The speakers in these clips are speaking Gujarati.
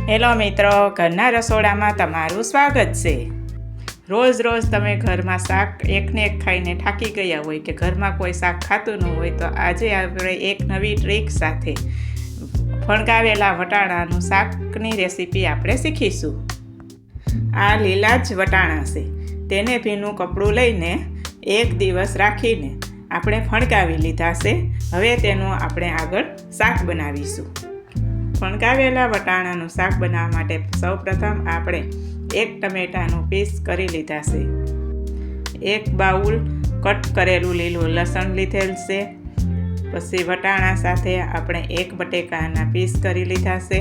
હેલો મિત્રો, ઘરના રસોડામાં તમારું સ્વાગત છે। રોજ રોજ તમે ઘરમાં શાક એકને એક ખાઈને થાકી ગયા હોય કે ઘરમાં કોઈ શાક ખાતું ન હોય તો આજે આપણે એક નવી ટ્રીક સાથે ફણગાવેલા વટાણાનું શાકની રેસીપી આપણે શીખીશું। આ લીલા જ વટાણા છે, તેને ભીનું કપડું લઈને એક દિવસ રાખીને આપણે ફણગાવી લીધા છે। હવે તેનું આપણે આગળ શાક બનાવીશું। ફણગાવેલા વટાણાનું શાક બનાવવા માટે સૌપ્રથમ આપણે એક ટમેટાનું પીસ કરી લીધા છે, એક બાઉલ કટ કરેલું લીલું લસણ લીધેલ છે, પછી વટાણા સાથે આપણે એક બટેકાના પીસ કરી લીધા છે।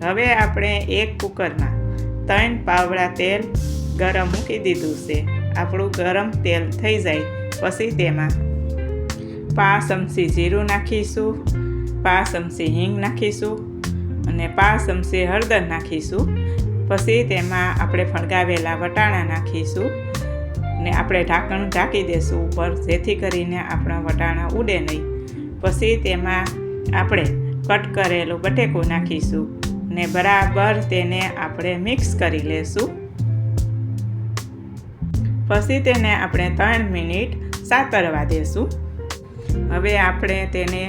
હવે આપણે એક કુકરમાં 3 પાવડા તેલ ગરમ મૂકી દીધું છે। આપણું ગરમ તેલ થઈ જાય પછી તેમાં 5 ચમચી જીરું નાખીશું, 5 ચમચી હિંગ નાખીશું અને 5 ચમચી હળદર નાખીશું। પછી તેમાં આપણે ફણગાવેલા વટાણા નાખીશું ને આપણે ઢાંકણ ઢાંકી દઈશું ઉપર, જેથી કરીને આપણા વટાણા ઉડે નહીં। પછી તેમાં આપણે કટ કરેલું બટેકું નાખીશું ને બરાબર તેને આપણે મિક્સ કરી લેશું। પછી તેને આપણે 3 મિનિટ સાતરવા દેશું। હવે આપણે તેને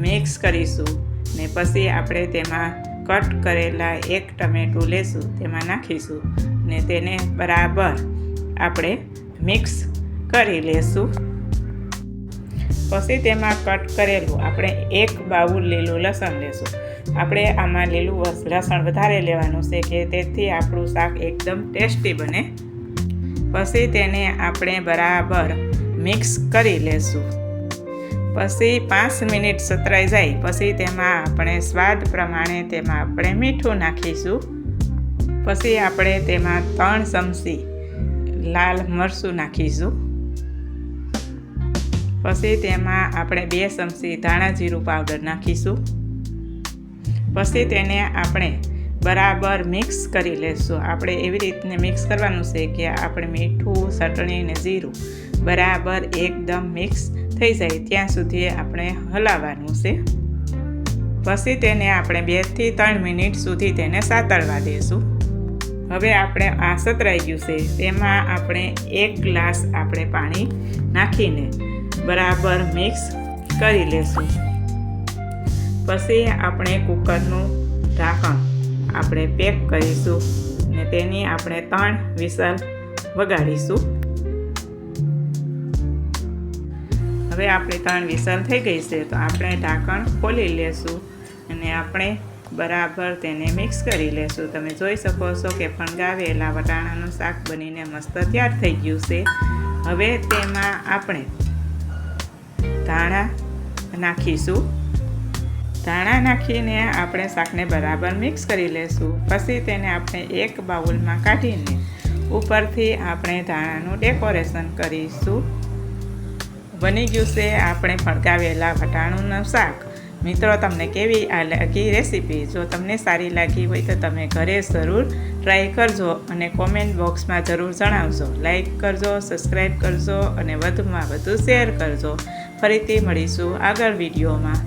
મિક્સ કરીશું ને પછી આપણે તેમાં કટ કરેલા એક ટમેટું લેશું, તેમાં નાખીશું ને તેને બરાબર આપણે મિક્સ કરી લેશું। પછી તેમાં કટ કરેલું આપણે એક બાઉલ લીલું લસણ લેશું। આપણે આમાં લીલું લસણ વધારે લેવાનું છે કે તેથી આપણું શાક એકદમ ટેસ્ટી બને। પછી તેને આપણે બરાબર મિક્સ કરી લેશું। પછી 5 મિનિટ સતરાઈ જાય પછી તેમાં આપણે સ્વાદ પ્રમાણે તેમાં આપણે મીઠું નાખીશું। પછી આપણે તેમાં 3 ચમચી લાલ મરચું નાખીશું। પછી તેમાં આપણે 2 ચમચી ધાણા જીરું પાવડર નાખીશું। પછી તેને આપણે બરાબર મિક્સ કરી લેશું। આપણે એવી રીતને મિક્સ કરવાનું છે કે આપણે મીઠું, ચટણી ને જીરું બરાબર એકદમ મિક્સ થઈ જાય ત્યાં સુધી આપણે હલાવવાનું છે। પછી તેને આપણે 2 થી 3 મિનિટ સુધી તેને સાતળવા દેશું। હવે આપણે આ સતરાઈ ગયું છે, તેમાં આપણે 1 ગ્લાસ આપણે પાણી નાખીને બરાબર મિક્સ કરી લેશું। પછી આપણે કુકરનું ઢાંકણ આપણે પેક કરીશું ને તેની આપણે 3 વિસલ વગાડીશું। હવે આપણી 3 વિસલ થઈ ગઈ છે તો આપણે ઢાંકણ ખોલી લેશું અને આપણે બરાબર તેને મિક્સ કરી લેશું। તમે જોઈ શકો છો કે ફણગાવેલા વટાણાનું શાક બનીને મસ્ત તૈયાર થઈ ગયું છે। હવે તેમાં આપણે ધાણા નાખીશું। ધાણા નાખીને આપણે શાકને બરાબર મિક્સ કરી લેશું। પછી તેને આપણે એક બાઉલમાં કાઢીને ઉપરથી આપણે ધાણાનું ડેકોરેશન કરીશું। બની ગયું છે આપણે ફણગાવેલા વટાણાનું શાક। મિત્રો, તમને કેવી લાગી રેસીપી? જો તમને સારી લાગી હોય તો તમે ઘરે જરૂર ટ્રાય કરજો અને કોમેન્ટ બોક્સમાં જરૂર જણાવજો। લાઈક કરજો, સબસ્ક્રાઈબ કરજો અને વધુમાં વધુ શેર કરજો। ફરીથી મળીશું આગળ વિડીયોમાં।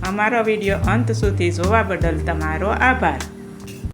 અમારો વિડીયો અંત સુધી જોવા બદલ તમારો આભાર।